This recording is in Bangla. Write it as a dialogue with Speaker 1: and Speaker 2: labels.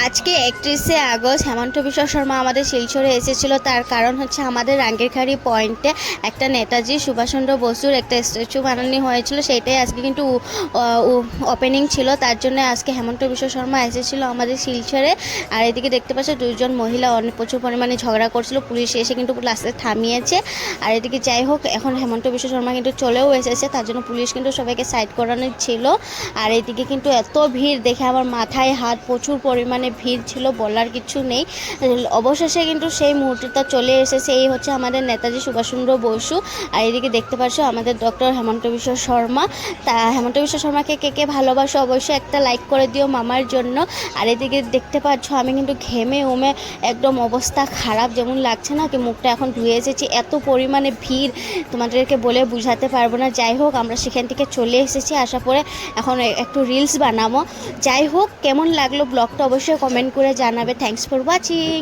Speaker 1: আজকে 31শে আগস্ট হেমন্ত বিশ্ব শর্মা আমাদের শিলচরে এসেছিল। তার কারণ হচ্ছে আমাদের রাঙ্গিরখাড়ি পয়েন্টে একটা নেতাজি সুভাষচন্দ্র বসুর একটা স্ট্যাচু বানানো হয়েছিল, সেইটাই আজকে কিন্তু ওপেনিং ছিল। তার জন্য আজকে হেমন্ত বিশ্ব শর্মা এসেছিল আমাদের শিলচরে। আর এদিকে দেখতে পাচ্ছ দুজন মহিলা অনেক প্রচুর পরিমাণে ঝগড়া করছিল, পুলিশ এসে কিন্তু লাস্টে থামিয়েছে। আর এদিকে যাই হোক, এখন হেমন্ত বিশ্ব শর্মা কিন্তু চলেও এসেছে, তার জন্য পুলিশ কিন্তু সবাইকে সাইড করানো ছিল। আর এদিকে কিন্তু এত ভিড় দেখে আমার মাথায় হাত, প্রচুর পরিমাণে ভিড় ছিল, বলার কিছু নেই। অবশেষে কিন্তু সেই মুহূর্তটা চলে এসেছে। এই হচ্ছে আমাদের নেতাজি সুভাষচন্দ্র বসু। আর এদিকে দেখতে পাচ্ছ আমাদের ডক্টর হেমন্ত বিশ্ব শর্মা। তা হেমন্ত বিশ্ব শর্মাকে কে কে ভালোবাসো অবশ্যই একটা লাইক করে দিও মামার জন্য। আর এদিকে দেখতে পাচ্ছ আমি কিন্তু ঘেমে একদম অবস্থা খারাপ, যেমন লাগছে না কি মুখটা এখন ধুয়ে এসেছি। এত পরিমাণে ভিড় তোমাদেরকে বলে বুঝাতে পারবো না। যাই হোক, আমরা সেখান থেকে চলে এসেছি, আসার পরে এখন একটু রিলস বানাবো। যাই হোক, কেমন লাগলো ব্লগটা অবশ্যই কমেন্ট করে জানাবে। Thanks for watching.